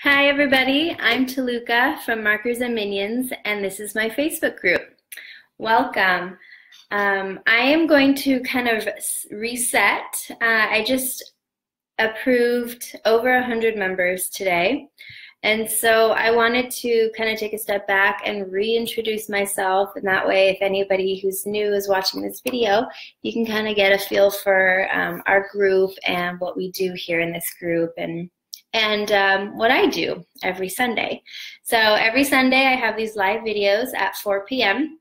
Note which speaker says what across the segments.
Speaker 1: Hi everybody, I'm Toluca from Markers and Minions, and this is my Facebook group. Welcome. I am going to kind of reset. I just approved over 100 members today, and so I wanted to kind of take a step back and reintroduce myself, and that way if anybody who's new is watching this video, you can kind of get a feel for our group and what we do here in this group and what I do every Sunday. So every Sunday I have these live videos at 4 p.m.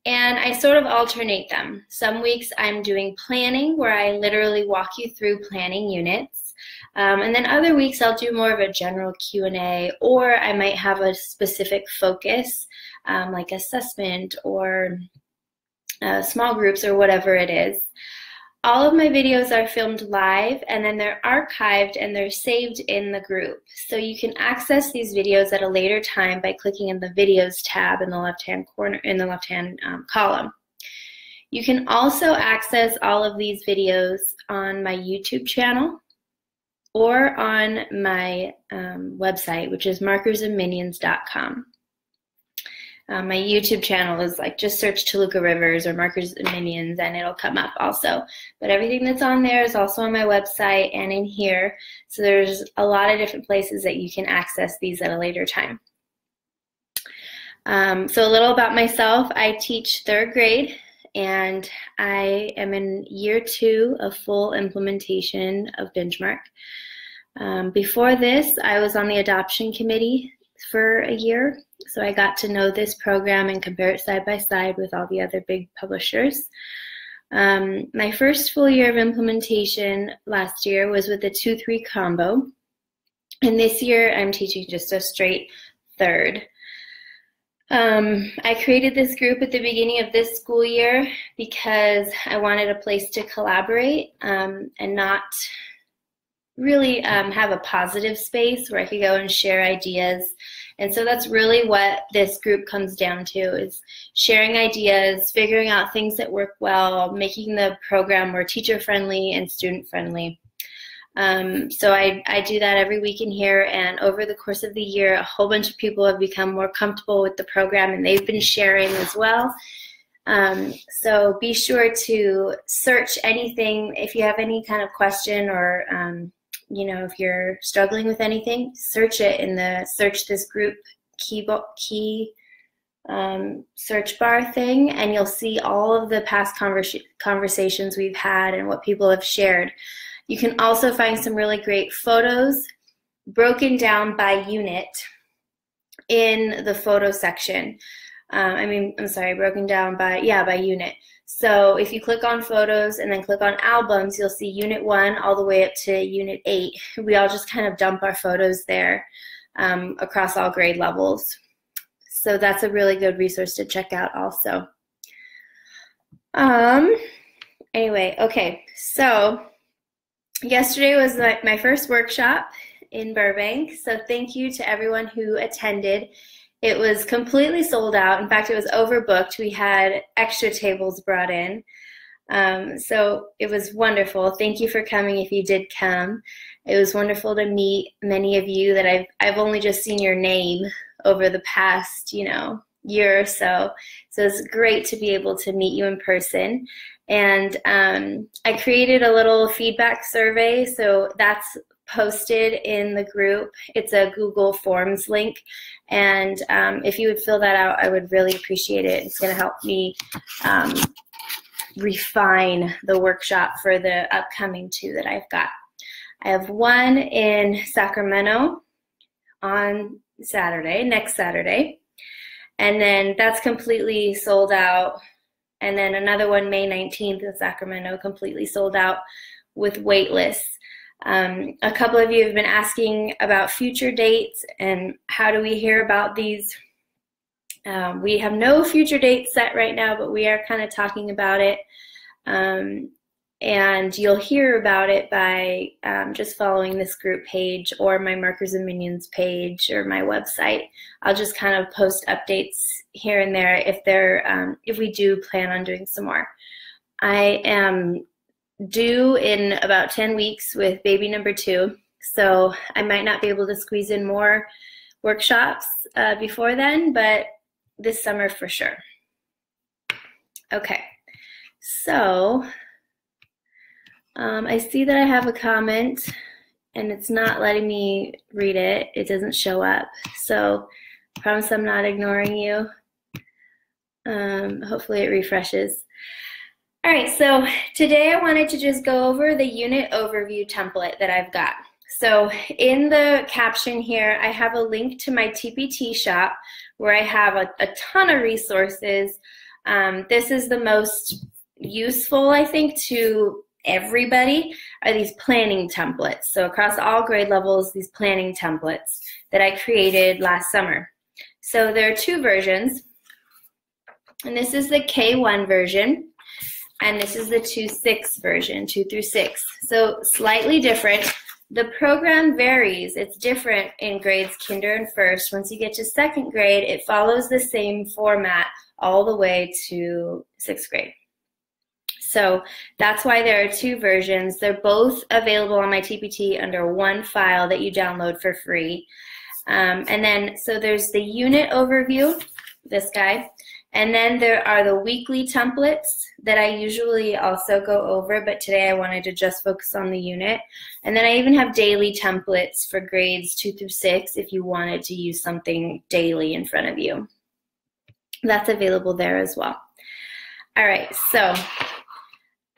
Speaker 1: and I sort of alternate them. Some weeks I'm doing planning where I literally walk you through planning units. And then other weeks I'll do more of a general Q&A, or I might have a specific focus like assessment or small groups or whatever it is. All of my videos are filmed live, and then they're archived and they're saved in the group. So you can access these videos at a later time by clicking in the videos tab in the left-hand corner, in the left-hand column. You can also access all of these videos on my YouTube channel or on my website, which is markersandminions.com. My YouTube channel is like, just search Toluca Rivers or Markers and Minions and it'll come up also. But everything that's on there is also on my website and in here. So there's a lot of different places that you can access these at a later time. So a little about myself. I teach 3rd grade and I am in year 2 of full implementation of Benchmark. Before this, I was on the adoption committee for a year. So I got to know this program and compare it side by side with all the other big publishers. My first full year of implementation last year was with the 2-3 combo. And this year I'm teaching just a straight 3rd. I created this group at the beginning of this school year because I wanted a place to collaborate and not really have a positive space where I could go and share ideas. And so that's really what this group comes down to, is sharing ideas, figuring out things that work well, making the program more teacher-friendly and student-friendly. So I do that every week in here, and over the course of the year, a whole bunch of people have become more comfortable with the program, and they've been sharing as well. So be sure to search anything if you have any kind of question or you know, if you're struggling with anything, search it in the search this group key search bar thing, and you'll see all of the past conversations we've had and what people have shared. You can also find some really great photos broken down by unit in the photo section. Broken down by unit. So if you click on photos and then click on albums, you'll see unit 1 all the way up to unit 8. We all just kind of dump our photos there across all grade levels. So that's a really good resource to check out also. Anyway, okay, so yesterday was my first workshop in Burbank. So thank you to everyone who attended. It was completely sold out. In fact, it was overbooked. We had extra tables brought in. So it was wonderful. Thank you for coming if you did come. It was wonderful to meet many of you that I've only just seen your name over the past, year or so. So it's great to be able to meet you in person. And I created a little feedback survey, so that's posted in the group. It's a Google Forms link, and if you would fill that out, I would really appreciate it. It's going to help me refine the workshop for the upcoming 2 that I've got. I have one in Sacramento on Saturday, next Saturday, and then that's completely sold out. And then another one May 19th in Sacramento, completely sold out with wait lists. A couple of you have been asking about future dates and how do we hear about these. We have no future dates set right now, but we are kind of talking about it. And you'll hear about it by just following this group page or my Markers and Minions page or my website. I'll just kind of post updates here and there if we do plan on doing some more. I am due in about 10 weeks with baby number 2. So I might not be able to squeeze in more workshops before then, but this summer for sure. Okay, so I see that I have a comment and it's not letting me read it. It doesn't show up. So I promise I'm not ignoring you. Hopefully it refreshes. All right, so today I wanted to just go over the unit overview template that I've got. So in the caption here, I have a link to my TPT shop where I have a ton of resources. This is the most useful, I think, to everybody are these planning templates. So across all grade levels, these planning templates that I created last summer. So there are two versions, and this is the K-1 version, and this is the 2-6 version, 2 through 6. So slightly different. The program varies. It's different in grades kinder and first. Once you get to second grade, it follows the same format all the way to 6th grade. So that's why there are two versions. They're both available on my TPT under one file that you download for free. And then, so there's the unit overview, this guy, and then there are the weekly templates that I usually also go over, but today I wanted to just focus on the unit. And then I even have daily templates for grades 2 through 6 if you wanted to use something daily in front of you. That's available there as well. All right, so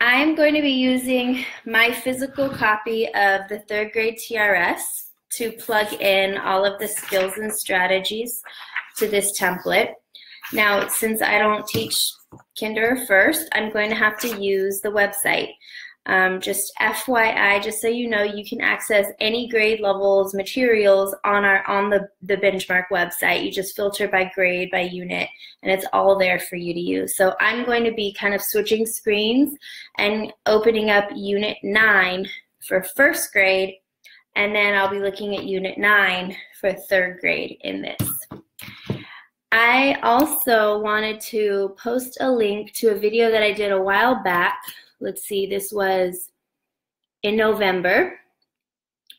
Speaker 1: I'm going to be using my physical copy of the 3rd grade TRS to plug in all of the skills and strategies to this template. Now, since I don't teach kinder or first, I'm going to have to use the website. Just FYI, just so you know, you can access any grade levels materials on the Benchmark website. You just filter by grade, by unit, and it's all there for you to use. So I'm going to be kind of switching screens and opening up Unit 9 for 1st grade, and then I'll be looking at Unit 9 for 3rd grade in this. I also wanted to post a link to a video that I did a while back. Let's see, this was in November,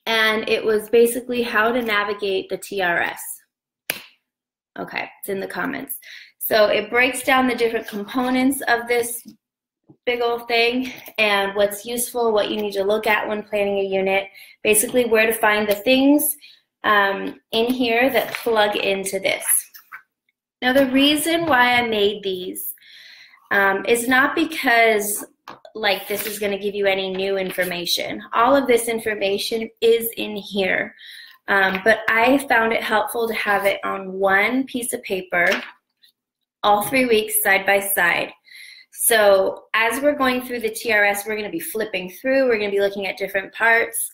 Speaker 1: and it was basically how to navigate the TRS. Okay, it's in the comments. So it breaks down the different components of this big old thing and what's useful, what you need to look at when planning a unit, basically where to find the things in here that plug into this. Now, the reason why I made these is not because like this is going to give you any new information. All of this information is in here, but I found it helpful to have it on one piece of paper all 3 weeks side by side. So as we're going through the TRS, we're going to be flipping through, we're going to be looking at different parts.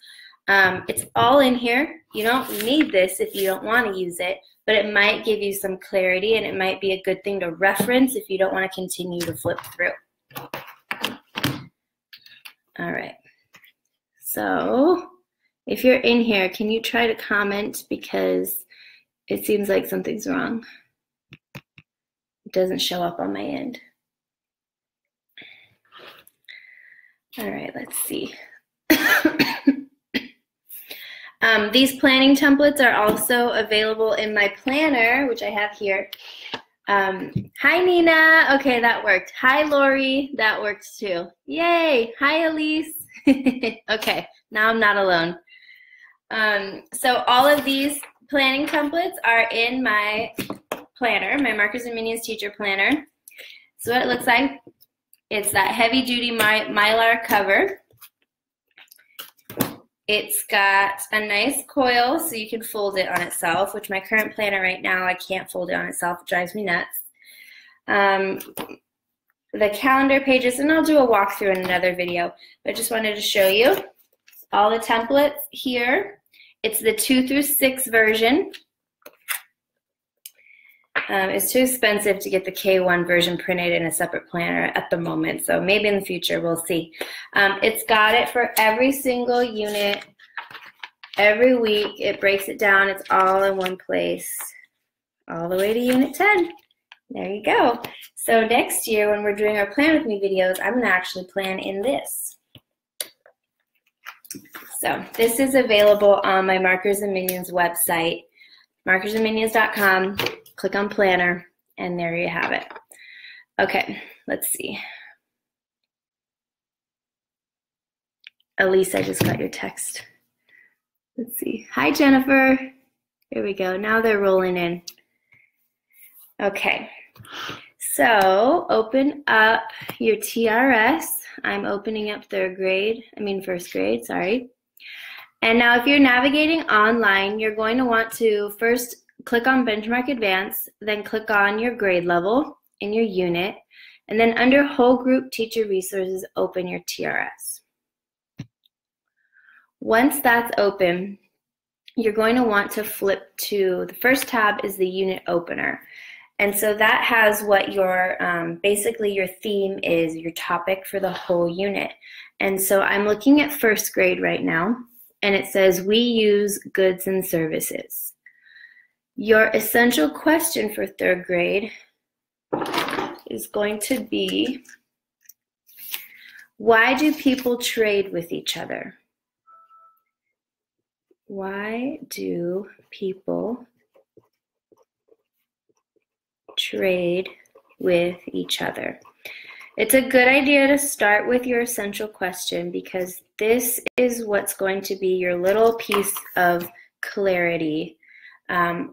Speaker 1: It's all in here. You don't need this if you don't want to use it, but it might give you some clarity, and it might be a good thing to reference if you don't want to continue to flip through. All right, so if you're in here, can you try to comment, because it seems like something's wrong. It doesn't show up on my end. All right, let's see. These planning templates are also available in my planner, which I have here. Hi, Nina. Okay, that worked. Hi, Lori. That worked too. Yay. Hi, Elise. Okay, now I'm not alone. So all of these planning templates are in my planner, my Markers and Minions teacher planner. So what it looks like, it's that heavy-duty mylar cover. It's got a nice coil so you can fold it on itself, which my current planner right now, I can't fold it on itself. It drives me nuts. The calendar pages, and I'll do a walkthrough in another video, but I just wanted to show you all the templates here. It's the 2 through 6 version. It's too expensive to get the K-1 version printed in a separate planner at the moment, so maybe in the future we'll see. It's got it for every single unit, every week. It breaks it down. It's all in one place, all the way to Unit 10. There you go. So next year when we're doing our Plan With Me videos, I'm going to actually plan in this. So this is available on my Markers and Minions website, markersandminions.com. Click on Planner, and there you have it. Okay, let's see. Elise, I just got your text. Let's see. Hi, Jennifer. Here we go. Now they're rolling in. Okay. So open up your TRS. I'm opening up first grade, sorry. And now if you're navigating online, you're going to want to first click on Benchmark Advanced, then click on your grade level in your unit, and then under Whole Group Teacher Resources, open your TRS. Once that's open, you're going to want to flip to, the first tab is the unit opener. And so that has what your, basically your theme is, your topic for the whole unit. And so I'm looking at first grade right now, and it says, we use goods and services. Your essential question for third grade is going to be, why do people trade with each other? Why do people trade with each other? It's a good idea to start with your essential question because this is what's going to be your little piece of clarity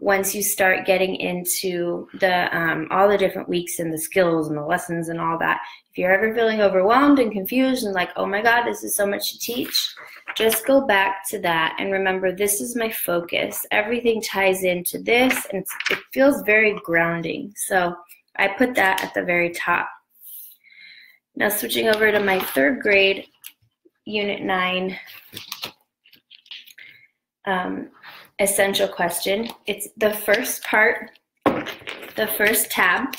Speaker 1: once you start getting into the all the different weeks and the skills and the lessons and all that. If you're ever feeling overwhelmed and confused and like, oh my God, this is so much to teach, just go back to that and remember, this is my focus. Everything ties into this, and it feels very grounding. So I put that at the very top. Now switching over to my third grade, Unit 9, essential question. It's the first part, the first tab.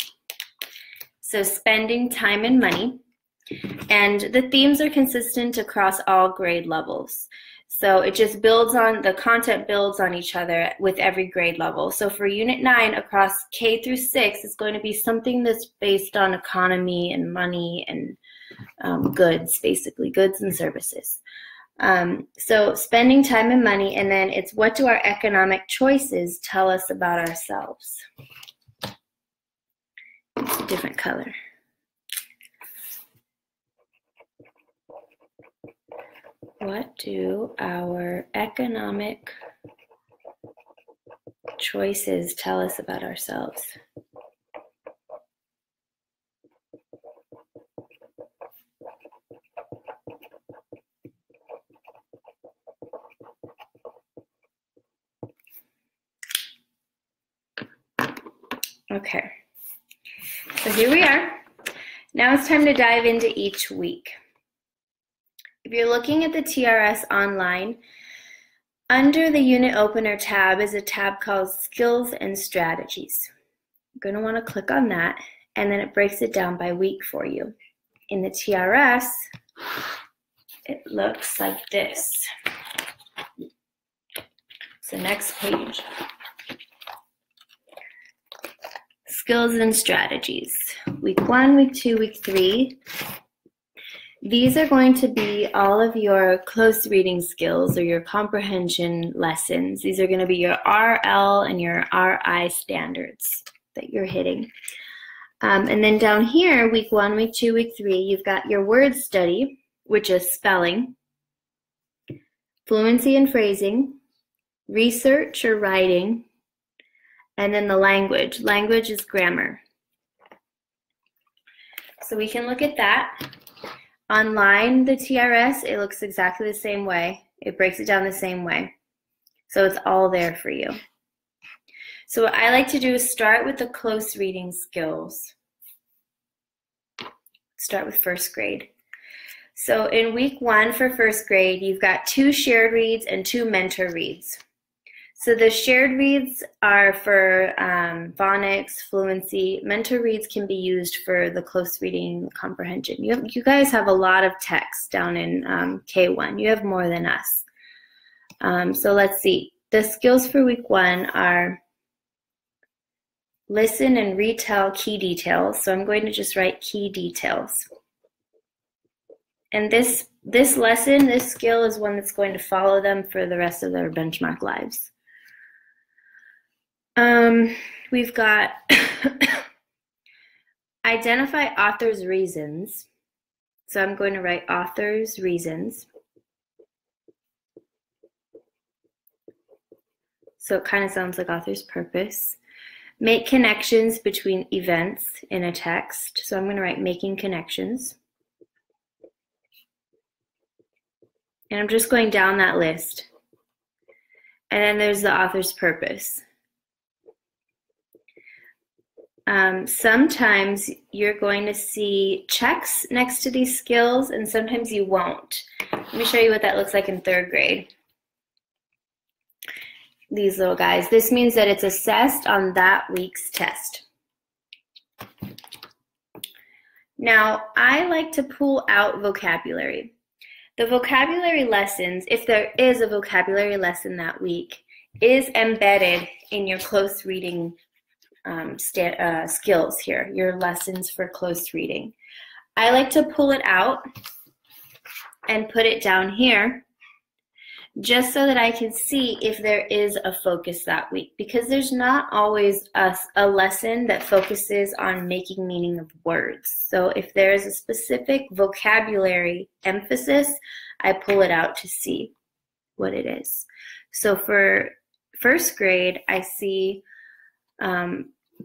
Speaker 1: So spending time and money. And the themes are consistent across all grade levels. So it just builds on, the content builds on each other with every grade level. So for Unit 9 across K through 6, it's going to be something that's based on economy and money and goods, basically, goods and services. So spending time and money, and then it's what do our economic choices tell us about ourselves? It's a different color. What do our economic choices tell us about ourselves? Okay, so here we are. Now it's time to dive into each week. If you're looking at the TRS online, under the Unit Opener tab is a tab called Skills and Strategies. You're going to want to click on that, and then it breaks it down by week for you. In the TRS, it looks like this. It's the next page. Skills and Strategies. Week 1, Week 2, Week 3. These are going to be all of your close reading skills or your comprehension lessons. These are going to be your RL and your RI standards that you're hitting. And then down here, Week 1, Week 2, Week 3, you've got your word study, which is spelling, fluency and phrasing, research or writing, and then the language. Language is grammar. So we can look at that. Online, the TRS, it looks exactly the same way. It breaks it down the same way. So it's all there for you. So what I like to do is start with the close reading skills. Start with first grade. So in Week 1 for first grade, you've got 2 shared reads and 2 mentor reads. So the shared reads are for phonics, fluency. Mentor reads can be used for the close reading comprehension. You guys have a lot of text down in K-1. You have more than us. So let's see. The skills for Week 1 are listen and retell key details. So I'm going to just write key details. And this lesson, this skill is one that's going to follow them for the rest of their benchmark lives. We've got identify author's reasons. So I'm going to write author's reasons. So it kind of sounds like author's purpose. Make connections between events in a text. So I'm going to write making connections. And I'm just going down that list. And then there's the author's purpose. Sometimes you're going to see checks next to these skills, and sometimes you won't. Let me show you what that looks like in 3rd grade. These little guys. This means that it's assessed on that week's test. Now, I like to pull out vocabulary. The vocabulary lessons, if there is a vocabulary lesson that week, is embedded in your close reading skills here, your lessons for close reading. I like to pull it out and put it down here just so that I can see if there is a focus that week, because there's not always a lesson that focuses on making meaning of words. So if there is a specific vocabulary emphasis, I pull it out to see what it is. So for 1st grade, I see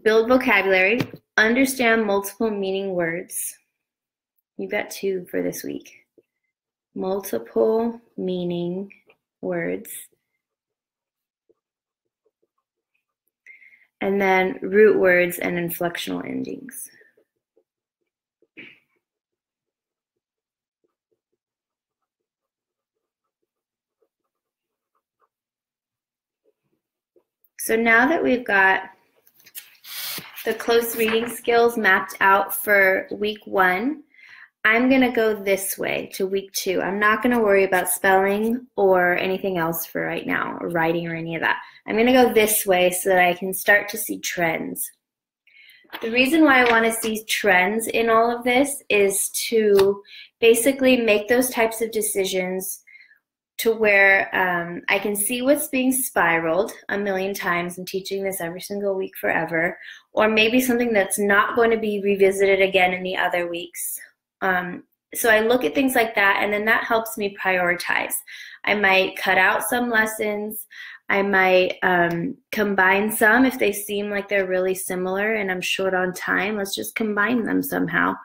Speaker 1: build vocabulary, understand multiple meaning words. You've got 2 for this week. Multiple meaning words. And then root words and inflectional endings. So now that we've got the close reading skills mapped out for week 1, I'm going to go this way to week 2. I'm not going to worry about spelling or anything else for right now, or writing or any of that. I'm going to go this way so that I can start to see trends. The reason why I want to see trends in all of this is to basically make those types of decisions to where I can see what's being spiraled a million times. I'm teaching this every single week forever, or maybe something that's not going to be revisited again in the other weeks. So I look at things like that, and then that helps me prioritize. I might cut out some lessons. I might combine some if they seem like they're really similar and I'm short on time. Let's just combine them somehow.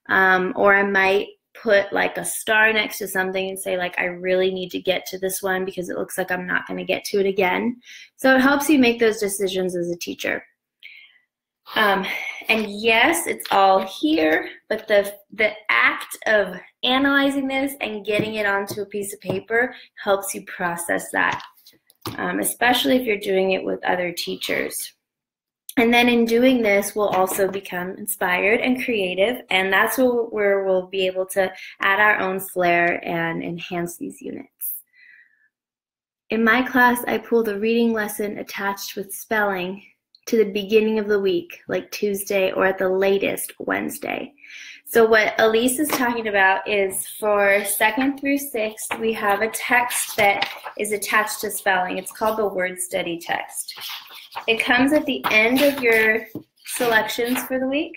Speaker 1: Or I might put like a star next to something and say, like, I really need to get to this one because it looks like I'm not going to get to it again. So it helps you make those decisions as a teacher. And yes, it's all here, but the act of analyzing this and getting it onto a piece of paper helps you process that, especially if you're doing it with other teachers. And then in doing this, we'll also become inspired and creative, and that's where we'll be able to add our own flair and enhance these units. In my class, I pull the reading lesson attached with spelling to the beginning of the week, like Tuesday or at the latest Wednesday. So what Elise is talking about is for 2nd through 6th, we have a text that is attached to spelling. It's called the word study text. It comes at the end of your selections for the week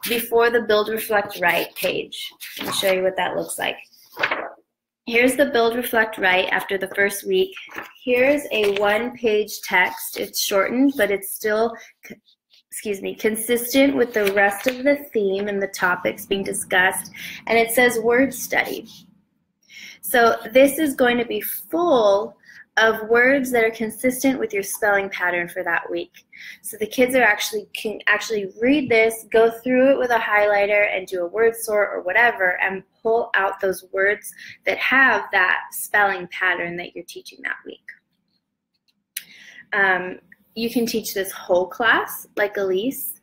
Speaker 1: before the Build, Reflect, Write page. Let me show you what that looks like. Here's the Build, Reflect, Write after the first week. Here's a 1-page text. It's shortened, but it's still, consistent with the rest of the theme and the topics being discussed. And it says word study. So this is going to be full of words that are consistent with your spelling pattern for that week. So the kids can actually read this, go through it with a highlighter and do a word sort or whatever, and pull out those words that have that spelling pattern that you're teaching that week. You can teach this whole class like Elise,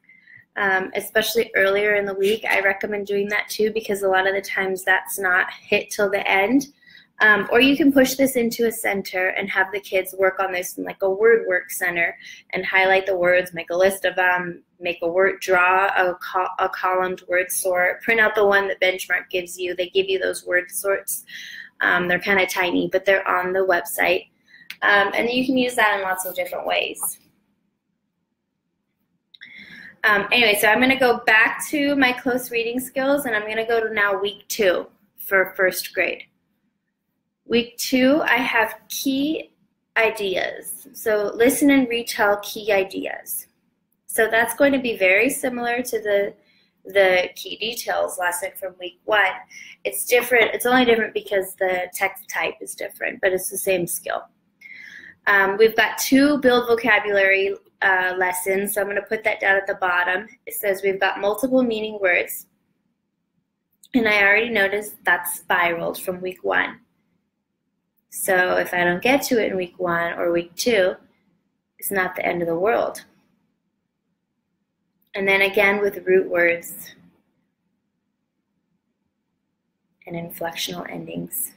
Speaker 1: especially earlier in the week. I recommend doing that too, because a lot of the times that's not hit till the end. Or you can push this into a center and have the kids work on this in like a word work center and highlight the words, make a list of them, make a word, draw a columned word sort, print out the one that Benchmark gives you. They give you those word sorts. They're kind of tiny, but they're on the website. And you can use that in lots of different ways. Anyway, so I'm going to go back to my close reading skills, and I'm going to go to now week 2 for first grade. Week 2, I have key ideas. So listen and retell key ideas. So that's going to be very similar to the key details lesson from week 1. It's different. It's only different because the text type is different, but it's the same skill. We've got 2 build vocabulary lessons, so I'm going to put that down at the bottom. It says we've got multiple meaning words, and I already noticed that's spiraled from week 1. So if I don't get to it in week 1 or week 2, it's not the end of the world. And then again with root words and inflectional endings.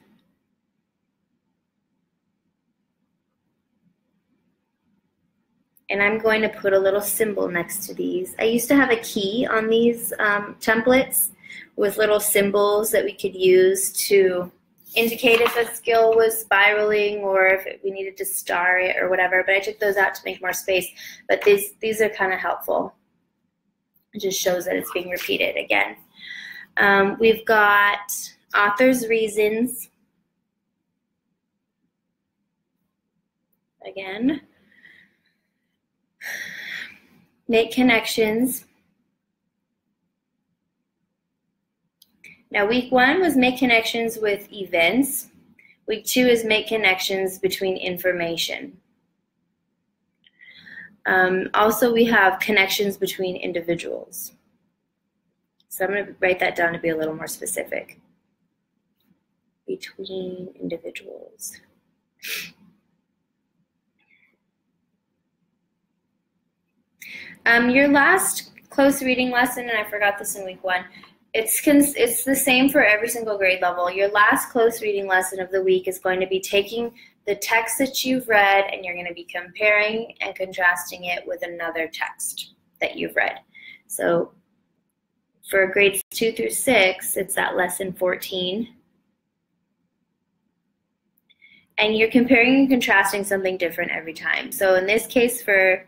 Speaker 1: And I'm going to put a little symbol next to these. I used to have a key on these templates with little symbols that we could use to indicate if a skill was spiraling or if we needed to star it or whatever, but I took those out to make more space. But these are kind of helpful. It just shows that it's being repeated again. We've got author's reasons. Again. Make connections. Now, week 1 was make connections with events. Week 2 is make connections between information. Also, we have connections between individuals. So I'm going to write that down to be a little more specific. Between individuals. Your last close reading lesson, and I forgot this in week 1, it's the same for every single grade level. Your last close reading lesson of the week is going to be taking the text that you've read and you're going to be comparing and contrasting it with another text that you've read. So for grades 2 through 6, it's that lesson 14. And you're comparing and contrasting something different every time. So in this case first,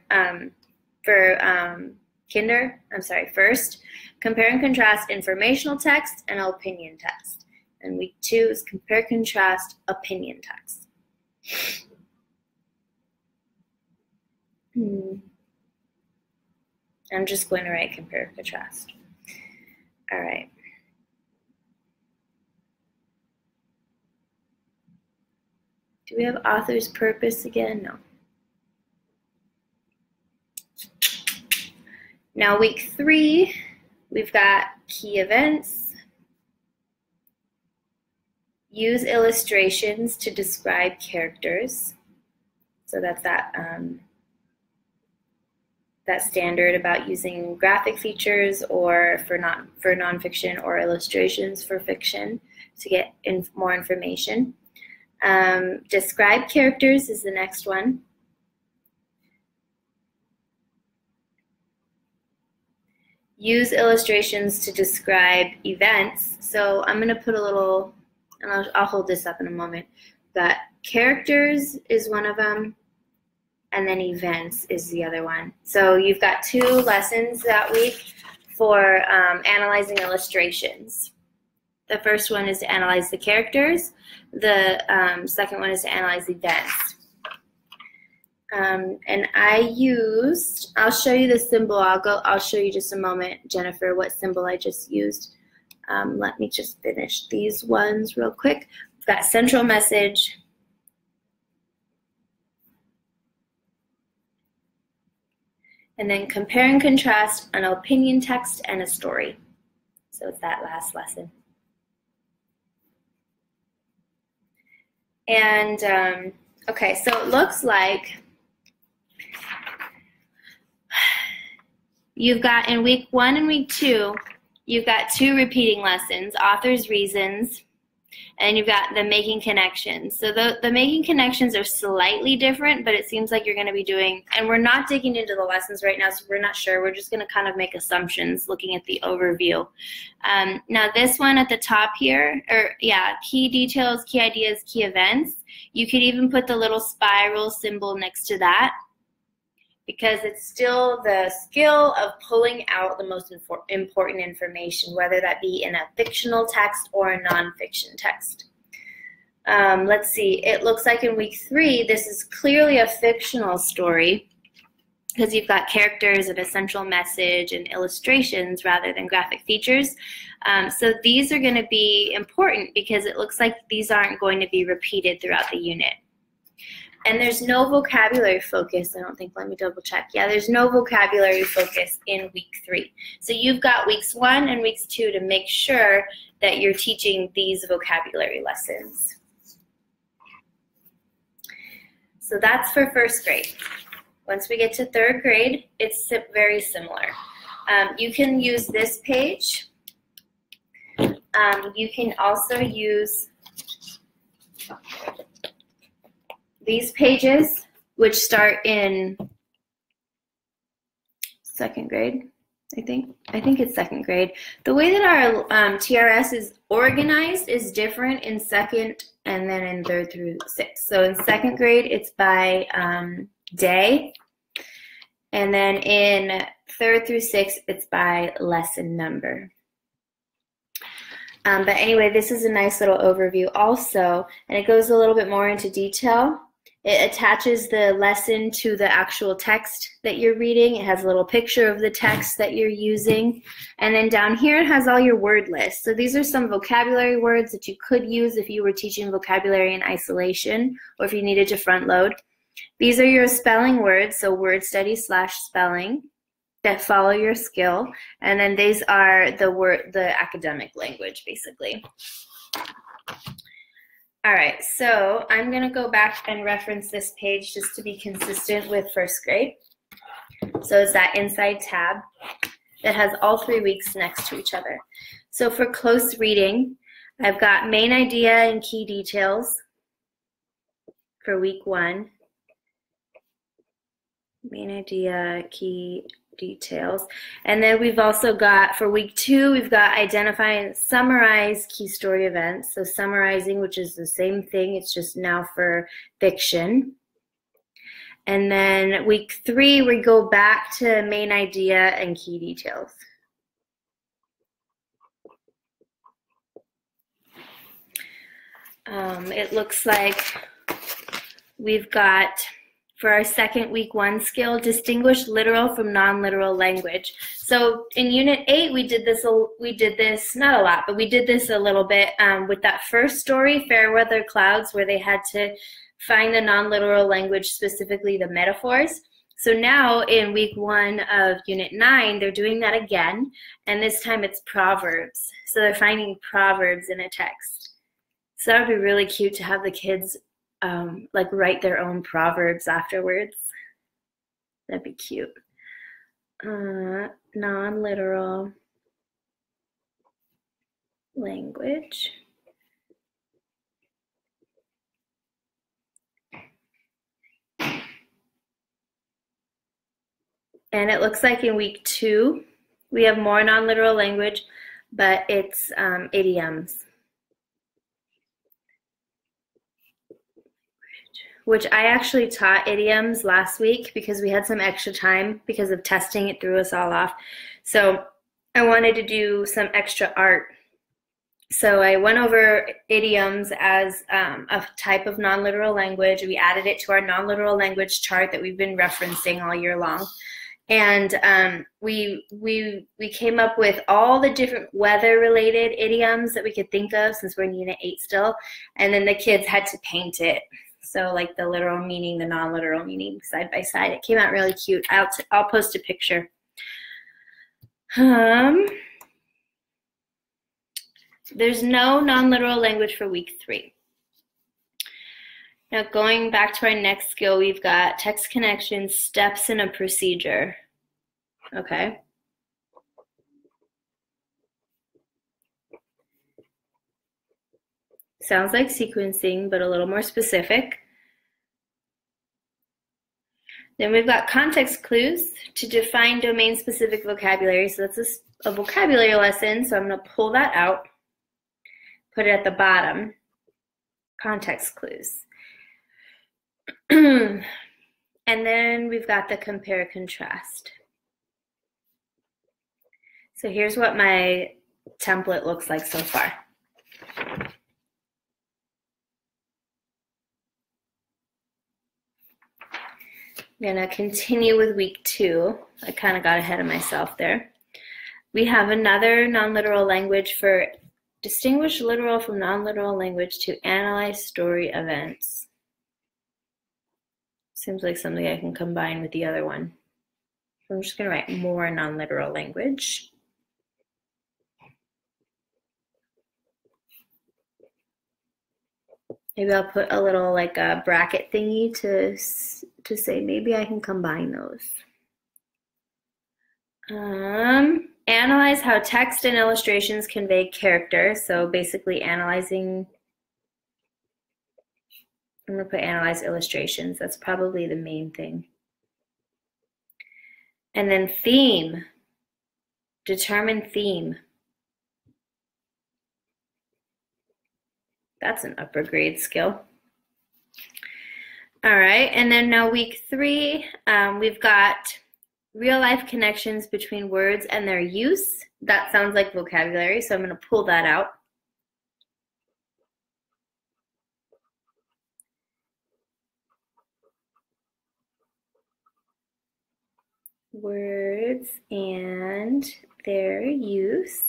Speaker 1: compare and contrast informational text and opinion text. And week 2 is compare, contrast, opinion text. I'm just going to write compare and contrast. All right. Do we have author's purpose again? No. Now week 3, we've got key events. Use illustrations to describe characters. So that's that standard about using graphic features or for nonfiction or illustrations for fiction to get more information. Describe characters is the next one. Use illustrations to describe events. So I'm going to put a little, and I'll hold this up in a moment, that characters is one of them, and then events is the other one. So you've got 2 lessons that week for analyzing illustrations. The first one is to analyze the characters. The second one is to analyze events. And I'll show you the symbol. I'll show you just a moment, Jennifer, what symbol I just used. Let me just finish these ones real quick. We've got central message. And then compare and contrast an opinion text and a story. So it's that last lesson. And okay, so it looks like you've got in week 1 and week 2, you've got 2 repeating lessons, author's reasons, And you've got the making connections. So the making connections are slightly different, but it seems like you're going to be doing, and we're not digging into the lessons right now, so we're not sure. We're just going to kind of make assumptions looking at the overview. Now this one at the top here, key details, key ideas, key events. You could even put the little spiral symbol next to that, because it's still the skill of pulling out the most important information, whether that be in a fictional text or a nonfiction text. Let's see, it looks like in week 3, this is clearly a fictional story because you've got characters, an essential message, and illustrations rather than graphic features. So these are going to be important because it looks like these aren't going to be repeated throughout the unit. And there's no vocabulary focus, I don't think. Let me double check. Yeah, there's no vocabulary focus in week 3. So you've got weeks 1 and weeks 2 to make sure that you're teaching these vocabulary lessons. So that's for first grade. Once we get to third grade, it's very similar. You can use this page. You can also use these pages, which start in second grade, I think. I think it's second grade. The way that our TRS is organized is different in second and then in third through 6th. So in second grade, it's by day. And then in third through 6th, it's by lesson number. But anyway, this is a nice little overview also, and it goes a little bit more into detail. It attaches the lesson to the actual text that you're reading. It has a little picture of the text that you're using. And then down here it has all your word lists. So these are some vocabulary words that you could use if you were teaching vocabulary in isolation or if you needed to front load. These are your spelling words, so word study / spelling that follow your skill. And then these are the academic language, basically. All right, so I'm going to go back and reference this page just to be consistent with first grade. So it's that inside tab that has all 3 weeks next to each other. So for close reading, I've got main idea and key details for week 1. Main idea, key details. And then we've also got, for week 2, we've got identify and summarize key story events. So summarizing, which is the same thing, it's just now for fiction. And then week 3, we go back to main idea and key details. It looks like we've got, for our second week 1 skill, distinguish literal from non-literal language. So in unit 8, we did this not a lot, but we did this a little bit with that first story, Fair Weather Clouds, where they had to find the non-literal language, specifically the metaphors. So now in week 1 of unit 9, they're doing that again, and this time it's proverbs. So they're finding proverbs in a text. So that would be really cute to have the kids like write their own proverbs afterwards. That'd be cute. Non-literal language. And it looks like in week 2, we have more non-literal language, but it's idioms, which I actually taught idioms last week because we had some extra time because of testing. It threw us all off. So I wanted to do some extra art. So I went over idioms as a type of non-literal language. We added it to our non-literal language chart that we've been referencing all year long. And we came up with all the different weather-related idioms that we could think of, since we're in Unit 8 still. And then the kids had to paint it. So like the literal meaning, the non-literal meaning, side by side. It came out really cute. I'll post a picture. There's no non-literal language for week 3. Now going back to our next skill, we've got text connections, steps, and a procedure. Okay. Sounds like sequencing, but a little more specific. Then we've got context clues to define domain-specific vocabulary. So that's a vocabulary lesson, so I'm going to pull that out, put it at the bottom. Context clues. And then we've got the compare contrast. So here's what my template looks like so far. I'm going to continue with week 2. I kind of got ahead of myself there. We have another non-literal language for distinguish literal from non-literal language to analyze story events. Seems like something I can combine with the other one. So I'm just going to write more non-literal language. Maybe I'll put a little like a bracket thingy to say maybe I can combine those. Analyze how text and illustrations convey character. So basically analyzing, I'm going to put analyze illustrations. That's probably the main thing. And then theme, determine theme. That's an upper grade skill. All right, and then now week 3, we've got real life connections between words and their use. That sounds like vocabulary, so I'm going to pull that out. Words and their use.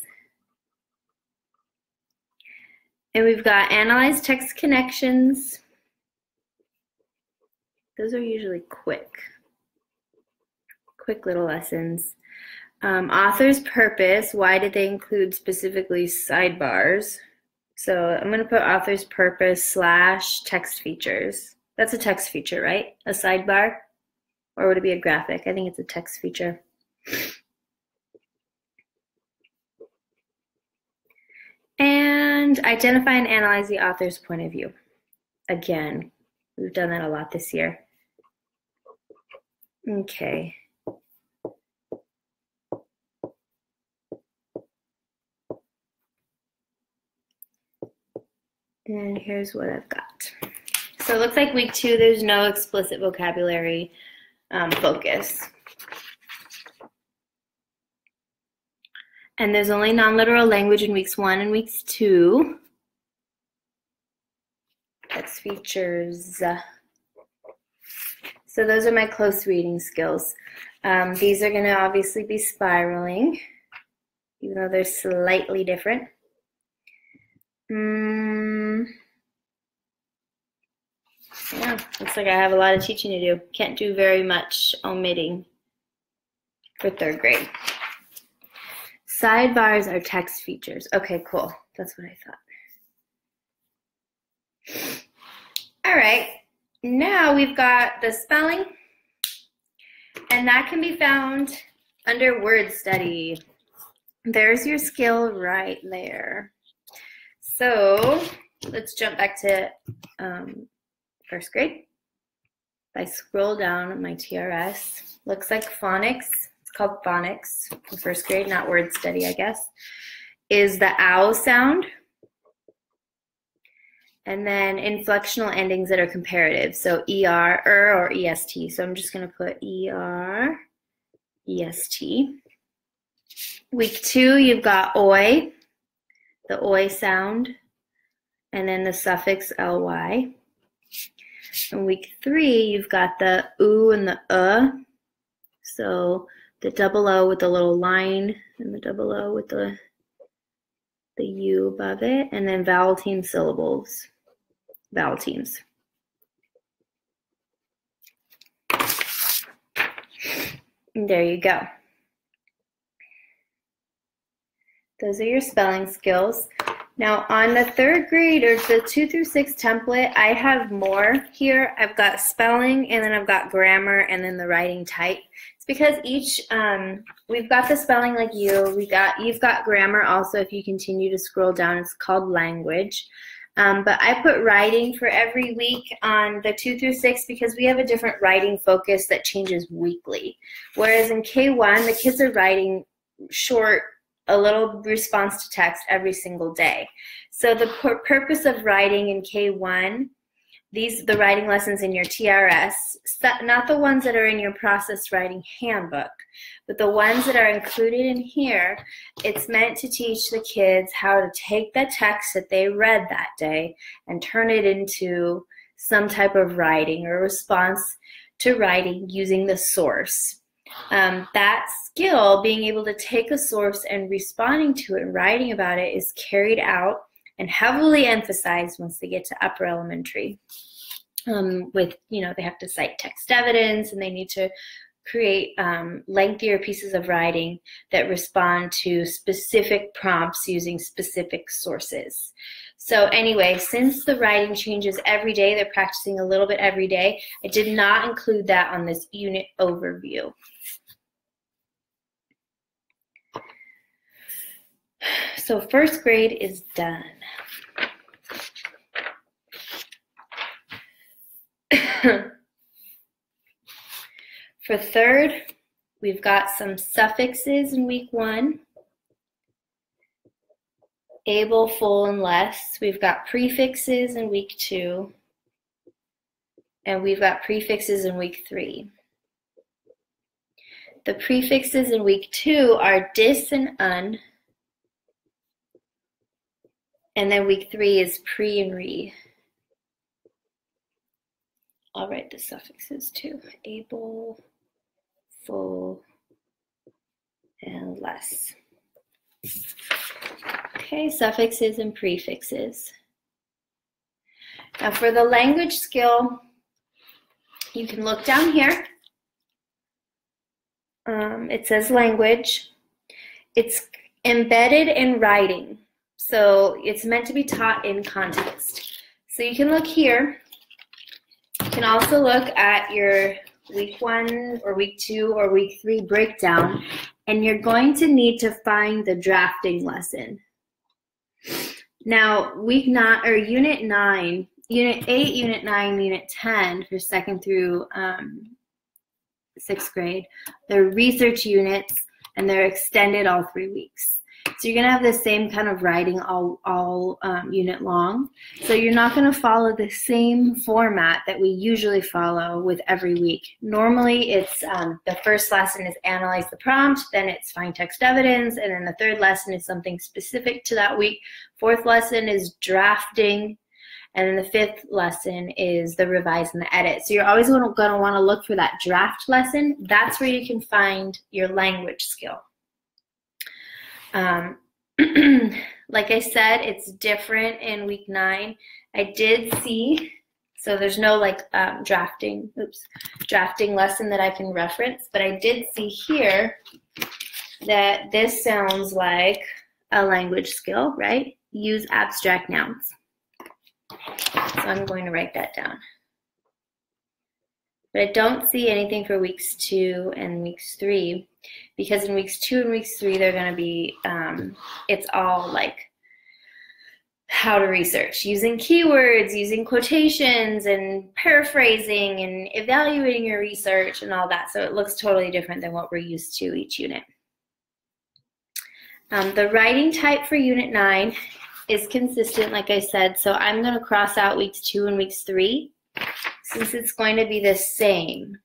Speaker 1: And we've got analyze text connections. Those are usually quick little lessons. Author's purpose, why did they include specifically sidebars? So I'm going to put author's purpose / text features. That's a text feature, right? A sidebar? Or would it be a graphic? I think it's a text feature. And identify and analyze the author's point of view. Again, we've done that a lot this year. Okay. And here's what I've got. So it looks like week 2, there's no explicit vocabulary focus. And there's only non-literal language in weeks 1 and weeks 2. Text features. So those are my close reading skills. These are going to obviously be spiraling, even though they're slightly different. Yeah, looks like I have a lot of teaching to do. Can't do very much omitting for 3rd grade. Sidebars are text features. Okay, cool. That's what I thought. All right, now we've got the spelling, and that can be found under word study. There's your skill right there. So let's jump back to 1st grade. If I scroll down my TRS, looks like phonics. It's called phonics in 1st grade, not word study, I guess, is the ow sound. And then inflectional endings that are comparative. So ER, or EST. So I'm just going to put ER, EST. Week 2, you've got oi, the oi sound, and then the suffix ly. In week 3, you've got the oo and the So the double O with the little line, and the double O with the U above it, and then vowel team syllables, vowel teams. And there you go. Those are your spelling skills. Now on the 3rd grade, or the 2 through 6 template, I have more here. I've got spelling, and then I've got grammar, and then the writing type. It's because each, we've got the spelling like you've got grammar also. If you continue to scroll down, it's called language. But I put writing for every week on the 2 through 6 because we have a different writing focus that changes weekly. Whereas in K-1, the kids are writing short, a little response to text every single day. So the purpose of writing in K-1, the writing lessons in your TRS, not the ones that are in your process writing handbook, but the ones that are included in here, it's meant to teach the kids how to take the text that they read that day and turn it into some type of writing or response to writing using the source. That skill, being able to take a source and responding to it and writing about it, is carried out and heavily emphasized once they get to upper elementary. With, they have to cite text evidence and they need to create lengthier pieces of writing that respond to specific prompts using specific sources. So anyway, since the writing changes every day, they're practicing a little bit every day, I did not include that on this unit overview. So first grade is done. For third, we've got some suffixes in week 1. Able, full, and less. We've got prefixes in week 2. And we've got prefixes in week 3. The prefixes in week 2 are dis and un. And then week 3 is pre and re. I'll write the suffixes too. Able, full, and less. Okay, suffixes and prefixes. Now for the language skill, you can look down here. It says language. It's embedded in writing. So it's meant to be taught in context. So you can look here. You can also look at your week 1 or week 2 or week 3 breakdown, and you're going to need to find the drafting lesson. Now, week 9 or unit 9, unit 8, unit 9, unit 10 for 2nd through 6th grade, they're research units and they're extended all 3 weeks. So you're going to have the same kind of writing all unit long. So you're not going to follow the same format that we usually follow with every week. Normally it's the first lesson is analyze the prompt, then it's find text evidence, and then the third lesson is something specific to that week. Fourth lesson is drafting, and then the 5th lesson is the revise and the edit. So you're always going to want to look for that draft lesson. That's where you can find your language skill. Like I said, it's different in week 9. I did see, so there's no like drafting lesson that I can reference, but I did see here that this sounds like a language skill, right? Use abstract nouns. So I'm going to write that down. But I don't see anything for weeks 2 and weeks 3, because in weeks 2 and weeks 3, they're going to be, it's all like how to research, using keywords, using quotations, and paraphrasing, and evaluating your research and all that. So it looks totally different than what we're used to each unit. The writing type for unit 9 is consistent, like I said. So I'm going to cross out weeks 2 and weeks 3. Since it's going to be the same.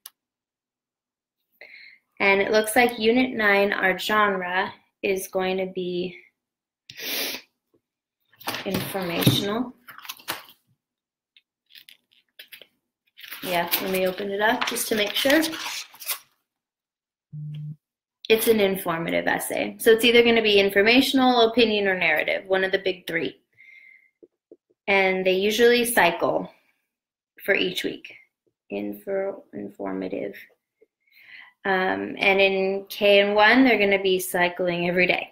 Speaker 1: And it looks like unit 9, our genre, is going to be informational. Yeah, let me open it up just to make sure. It's an informative essay. So it's either going to be informational, opinion, or narrative, one of the big 3. And they usually cycle for each week. Informative. And in K and 1, they're going to be cycling every day.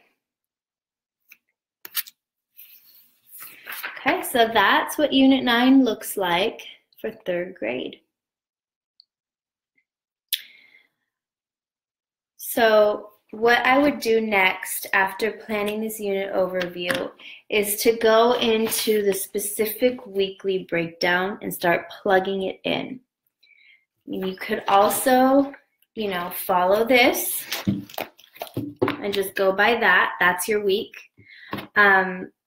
Speaker 1: Okay, so that's what Unit 9 looks like for 3rd grade. So what I would do next after planning this unit overview is to go into the specific weekly breakdown and start plugging it in. You could also, follow this and just go by that. That's your week.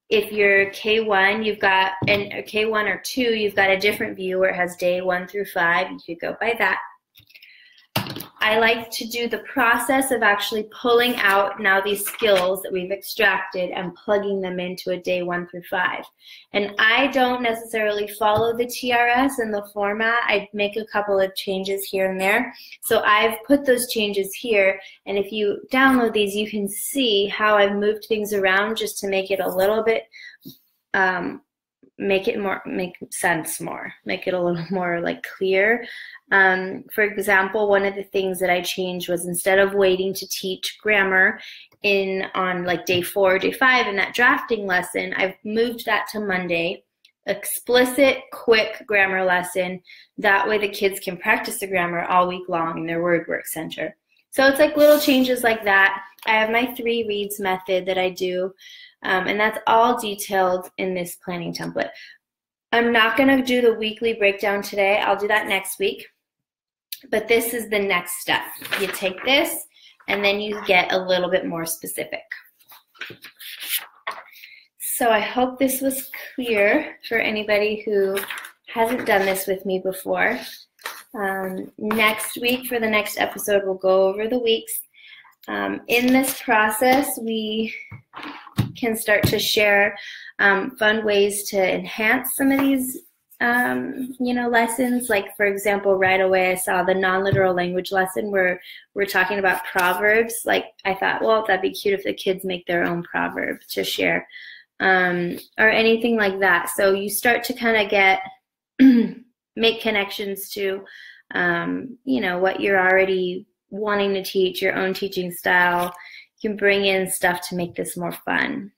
Speaker 1: If you're K-1, you've got, and K-1 or 2, you've got a different view where it has day 1 through 5. You could go by that. I like to do the process of actually pulling out now these skills that we've extracted and plugging them into a day 1 through 5. And I don't necessarily follow the TRS and the format. I make a couple of changes here and there. So I've put those changes here, and if you download these, you can see how I've moved things around just to make it a little bit, make sense more, make it a little more like clear. For example, one of the things that I changed was instead of waiting to teach grammar on like day 4 or day 5 in that drafting lesson, I've moved that to Monday, explicit, quick grammar lesson. That way the kids can practice the grammar all week long in their word work center. So it's like little changes like that. I have my 3 reads method that I do, and that's all detailed in this planning template. I'm not going to do the weekly breakdown today. I'll do that next week. But this is the next step. You take this, and then you get a little bit more specific. So I hope this was clear for anybody who hasn't done this with me before. Next week, for the next episode, we'll go over the weeks. In this process, we can start to share fun ways to enhance some of these lessons. Like, for example, right away I saw the non-literal language lesson where we're talking about proverbs. Like, I thought, well, that'd be cute if the kids make their own proverb to share, or anything like that. So you start to kind of get make connections to what you're already wanting to teach, your own teaching style. You can bring in stuff to make this more fun.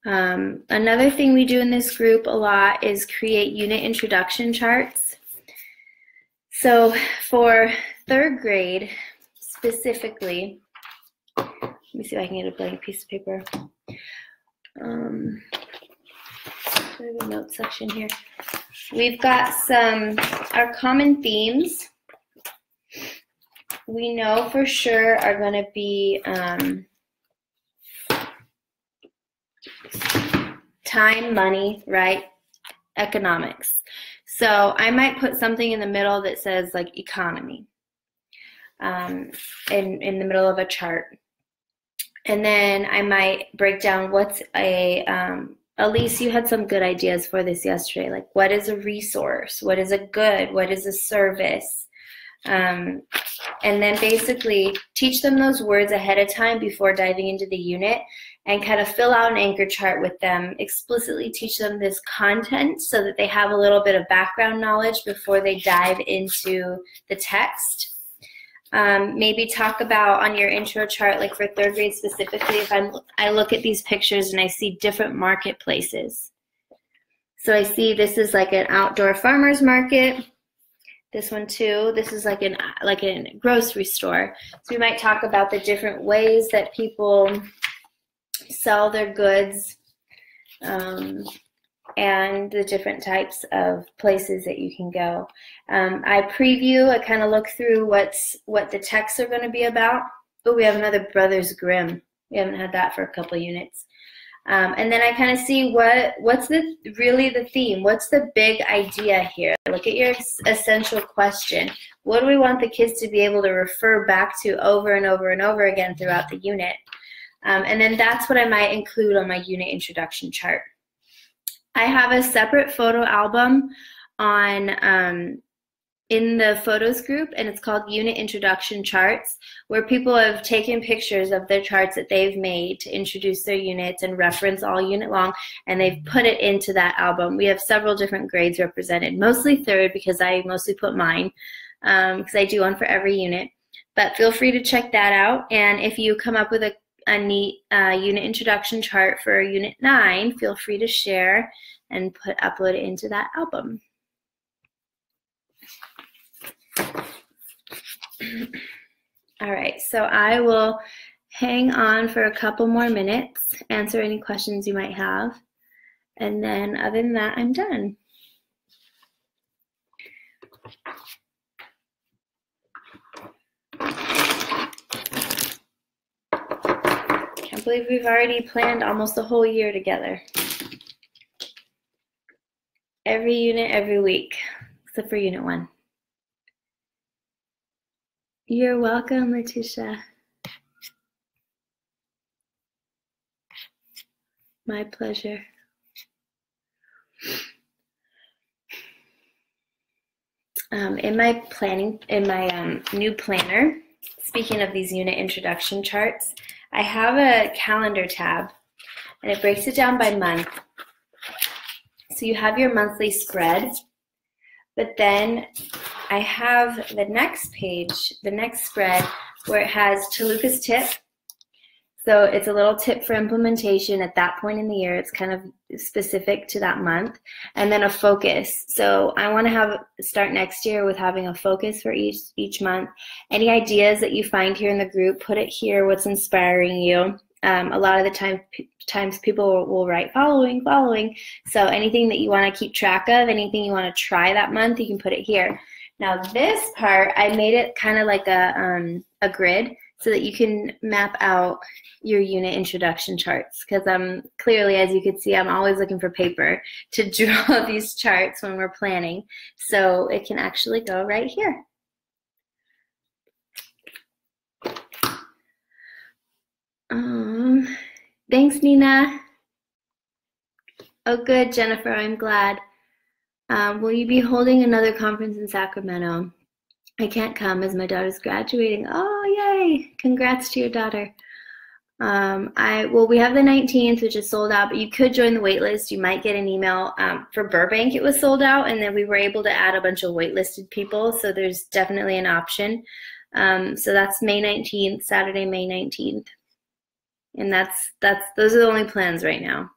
Speaker 1: Another thing we do in this group a lot is create unit introduction charts. So for 3rd grade specifically, let me see if I can get a blank piece of paper. There's a note section here. We've got our common themes we know for sure are going to be time, money, right? Economics. So I might put something in the middle that says like economy in the middle of a chart. And then I might break down what's Elise, you had some good ideas for this yesterday. Like, what is a resource? What is a good? What is a service? And then basically teach them those words ahead of time before diving into the unit, and kind of fill out an anchor chart with them, explicitly teach them this content so that they have a little bit of background knowledge before they dive into the text. Maybe talk about on your intro chart, like for 3rd grade specifically, if I look at these pictures and I see different marketplaces. So I see this is like an outdoor farmer's market. This one too, this is like a grocery store. So we might talk about the different ways that people sell their goods, and the different types of places that you can go. I kind of look through what the texts are going to be about. Oh, we have another Brothers Grimm. We haven't had that for a couple of units. And then I kind of see what's really the theme. What's the big idea here? Look at your essential question. What do we want the kids to be able to refer back to over and over and over again throughout the unit? And then that's what I might include on my unit introduction chart. I have a separate photo album on in the photos group, and it's called Unit Introduction Charts, where people have taken pictures of their charts that they've made to introduce their units and reference all unit long, and they've put it into that album. We have several different grades represented, mostly 3rd because I mostly put mine, because I do one for every unit. But feel free to check that out, and if you come up with a neat unit introduction chart for Unit 9, feel free to share and upload it into that album. All right, so I will hang on for a couple more minutes, answer any questions you might have, and then other than that, I'm done. Can't believe we've already planned almost a whole year together. Every unit, every week, except for Unit 1. You're welcome, Letitia. My pleasure. In my new planner, speaking of these unit introduction charts, I have a calendar tab, and it breaks it down by month. So you have your monthly spread, but then I have the next page, the next spread, where it has Toluca's tip. So it's a little tip for implementation at that point in the year. It's kind of specific to that month. And then a focus. So I want to start next year with having a focus for each month. Any ideas that you find here in the group, put it here, what's inspiring you. A lot of the times people will write following. So anything that you want to keep track of, anything you want to try that month, you can put it here. Now this part, I made it kind of like a grid so that you can map out your unit introduction charts, because clearly, as you can see, I'm always looking for paper to draw these charts when we're planning. So it can actually go right here. Thanks, Nina. Oh, good, Jennifer, I'm glad. Will you be holding another conference in Sacramento? I can't come as my daughter's graduating. Oh, yay! Congrats to your daughter. Well, we have the 19th, which is sold out, but you could join the wait list. You might get an email. For Burbank, it was sold out, and then we were able to add a bunch of waitlisted people, so there's definitely an option. So that's May 19th, Saturday, May 19th. And those are the only plans right now.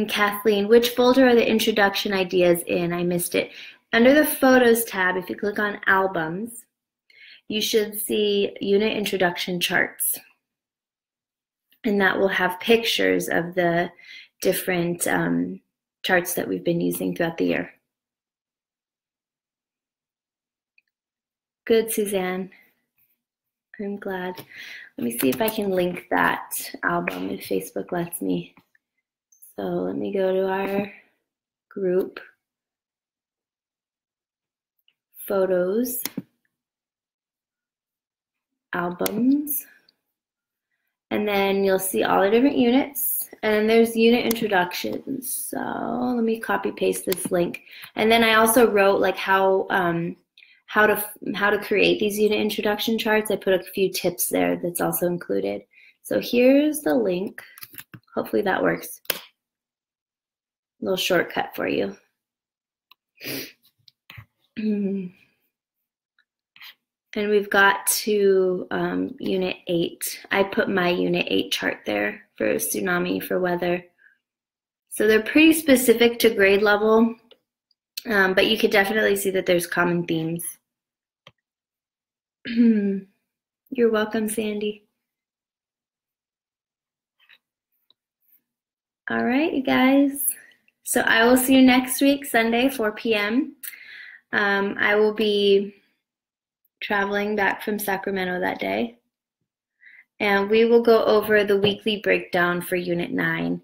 Speaker 1: Kathleen, which folder are the introduction ideas in? I missed it. Under the Photos tab, if you click on Albums, you should see Unit Introduction Charts. And that will have pictures of the different charts that we've been using throughout the year. Good, Suzanne. I'm glad. Let me see if I can link that album if Facebook lets me. So let me go to our group, Photos, Albums, and then you'll see all the different units, and then there's unit introductions. So let me copy paste this link. And then I also wrote like how to create these unit introduction charts. I put a few tips there that's also included. So here's the link. Hopefully that works. A little shortcut for you. And we've got to Unit 8. I put my Unit 8 chart there for tsunami, for weather. So they're pretty specific to grade level, but you could definitely see that there's common themes. You're welcome, Sandy. All right, you guys. So I will see you next week, Sunday, 4 p.m. I will be traveling back from Sacramento that day. And we will go over the weekly breakdown for Unit 9.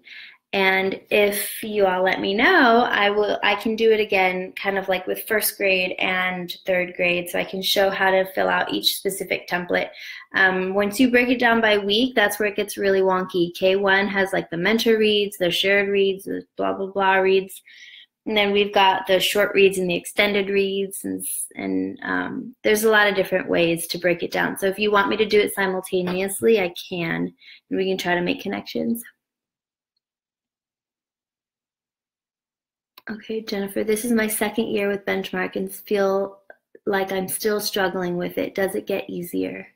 Speaker 1: And if you all let me know, I can do it again, kind of like with first grade and third grade, so I can show how to fill out each specific template. Once you break it down by week, that's where it gets really wonky. K-1 has like the mentor reads, the shared reads, the blah, blah, blah reads. And then we've got the short reads and the extended reads, and there's a lot of different ways to break it down. So if you want me to do it simultaneously, I can, and we can try to make connections. Okay, Jennifer, this is my second year with Benchmark and feel like I'm still struggling with it. Does it get easier?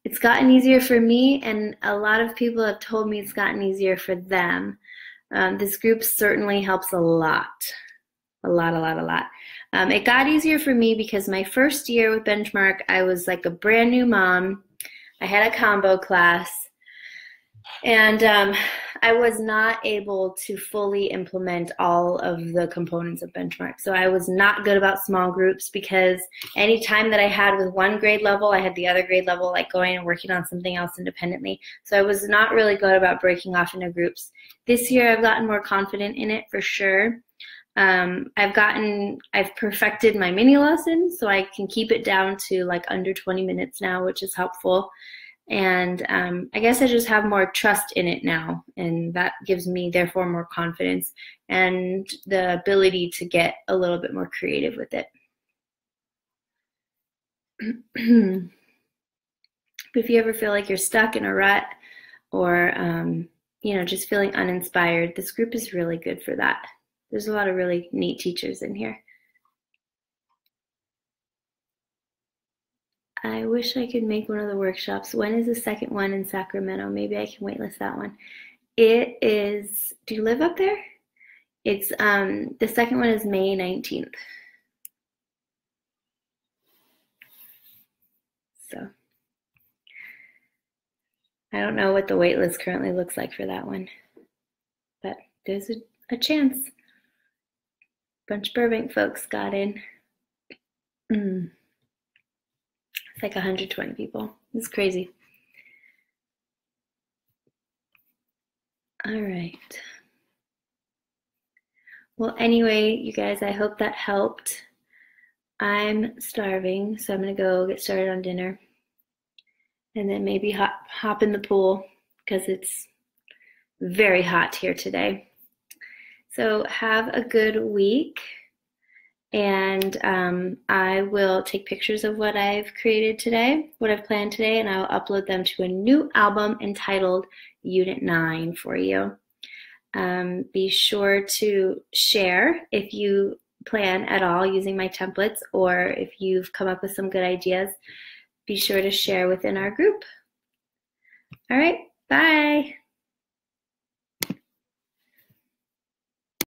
Speaker 1: It's gotten easier for me, and a lot of people have told me it's gotten easier for them. This group certainly helps a lot. It got easier for me because my first year with Benchmark, I was like a brand new mom. I had a combo class, and I was not able to fully implement all of the components of Benchmark. So I was not good about small groups because any time that I had with one grade level, I had the other grade level like going and working on something else independently. So I was not really good about breaking off into groups. This year I've gotten more confident in it for sure. I've perfected my mini lessons, so I can keep it down to like under 20 minutes now, which is helpful. And I guess I just have more trust in it now, and that gives me therefore more confidence and the ability to get a little bit more creative with it. If you ever feel like you're stuck in a rut or just feeling uninspired, this group is really good for that. There's a lot of really neat teachers in here. I wish I could make one of the workshops. When is the second one in Sacramento? Maybe I can waitlist that one. It is, do you live up there? It's, the second one is May 19th. So, I don't know what the waitlist currently looks like for that one, but there's a chance. Bunch of Burbank folks got in. It's like 120 people. It's crazy. All right. Well, anyway, you guys, I hope that helped. I'm starving, so I'm gonna go get started on dinner. And then maybe hop in the pool because it's very hot here today. So have a good week. And I will take pictures of what I've created today, what I've planned today, and I'll upload them to a new album entitled Unit 9 for you. Be sure to share if you plan at all using my templates, or if you've come up with some good ideas, be sure to share within our group. All right, bye.